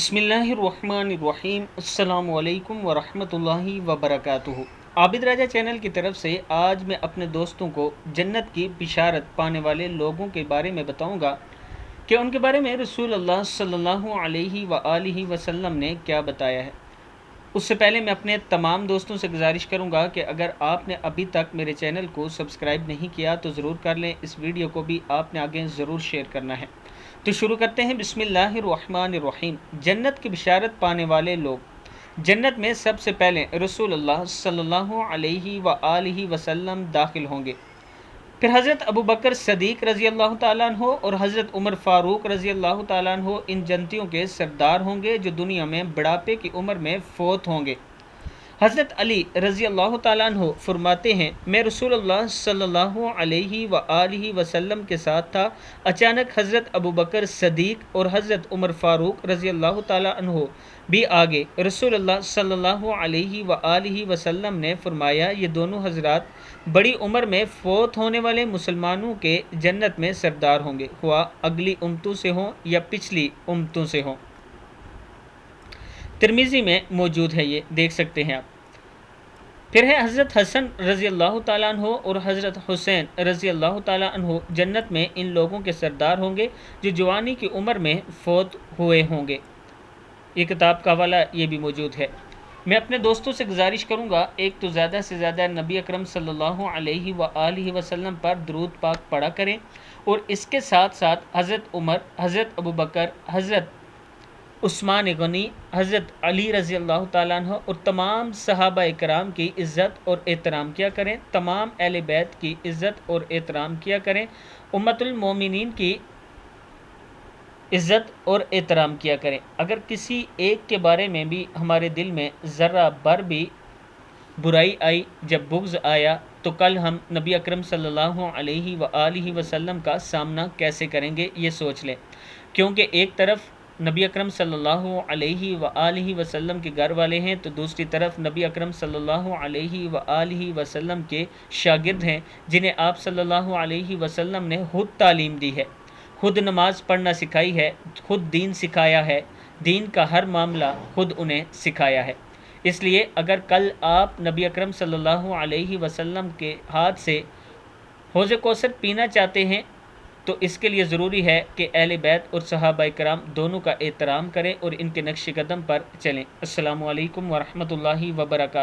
बिस्मिल्लाहिर्रहमानिर्रहीम। अस्सलामु अलैकुम वरहमतुल्लाहि वबरकातुहू। आबिद राजा चैनल की तरफ से आज मैं अपने दोस्तों को जन्नत की बिशारत पाने वाले लोगों के बारे में बताऊंगा कि उनके बारे में रसूल अल्लाह सल्लल्लाहु अलैहि वआलिहि वसल्लम ने क्या बताया है। उससे पहले मैं अपने तमाम दोस्तों से गुजारिश करूंगा कि अगर आपने अभी तक मेरे चैनल को सब्सक्राइब नहीं किया तो ज़रूर कर लें। इस वीडियो को भी आपने आगे ज़रूर शेयर करना है। तो शुरू करते हैं। बिस्मिल्लाहिर्रहमानिर्रहीम। जन्नत की बिशारत पाने वाले लोग। जन्नत में सबसे पहले रसूल अल्लाह सल्लल्लाहु अलैहि वआलिहि वसल्लम दाखिल होंगे। फिर हज़रत अबू बकर सदीक रज़ी अल्लाह ताला अन्हो और हज़रत उमर फ़ारूक रज़ी अल्लाह ताला अन्हो इन जन्नतियों के सरदार होंगे जो दुनिया में बुढ़ापे की उम्र में फ़ौत होंगे। हज़रत अली रज़ी अल्लाह ताला अन्हो फरमाते हैं, मैं रसूलुल्लाह सल्लल्लाहु अलैहि वआलिहि वसल्लम के साथ था। अचानक हज़रत अबू बकर सदीक और हज़रत उमर फ़ारूक रज़ी अल्लाह ताला अन्हो भी आगे। रसूलुल्लाह सल्लल्लाहु अलैहि वआलिहि वसल्लम ने फरमाया, ये दोनों हज़रात बड़ी उम्र में फ़ौत होने वाले मुसलमानों के जन्नत में सरदार होंगे, हुआ अगली उम्मतों से हों या पिछली उम्मतों से हों। तिरमिज़ी में मौजूद है, ये देख सकते हैं आप। फिर है हज़रत हसन रज़ी अल्लाह ताला अन्हो और हज़रत हुसैन रज़ी अल्लाह ताला अन्हो जन्नत में इन लोगों के सरदार होंगे जो जवानी की उम्र में फ़ौत हुए होंगे। ये किताब का हवाला ये भी मौजूद है। मैं अपने दोस्तों से गुजारिश करूँगा, एक तो ज़्यादा से ज़्यादा नबी अकरम सल्लल्लाहु अलैहि वआलिहि वसल्लम पर दुरूद पाक पढ़ा करें और इसके साथ साथ हज़रत उमर, हज़रत अबू बकर, हज़रत उस्मान गनी, हज़रत अली रज़ी अल्लाह ताला अन्हु और तमाम सहाबा इकराम की इज़्ज़त और एहतराम किया करें। तमाम अहले बैत की इज़्ज़त और एहतराम किया करें। उम्मतुल मोमिनीन की इज़्ज़त और एहतराम किया करें। अगर किसी एक के बारे में भी हमारे दिल में ज़र्रा भर भी बुराई आई, जब बुग़्ज़ आया, तो कल हम नबी अकरम सल्लल्लाहु अलैहि वआलिहि वसल्लम का सामना कैसे करेंगे, ये सोच लें। क्योंकि एक तरफ नबी अकरम सल्लल्लाहु अलैहि वआलिहि वसल्लम के घर वाले हैं, तो दूसरी तरफ नबी अकरम सल्लल्लाहु अलैहि वआलिहि वसल्लम के शागिर्द हैं, जिन्हें आप सल्लल्लाहु अलैहि वसल्लम ने खुद तालीम दी है, खुद नमाज पढ़ना सिखाई है, खुद दीन सिखाया है, दीन का हर मामला खुद उन्हें सिखाया है। इसलिए अगर कल आप नबी अकरम सल्लल्लाहु अलैहि वसल्लम के हाथ से हौज़ कौसर पीना चाहते हैं, तो इसके लिए ज़रूरी है कि अहले बैत और सहाबा इकराम दोनों का एहतराम करें और इनके नक्श कदम पर चलें। अस्सलामु अलैकुम वरहमतुल्लाहि वबरकातुहू।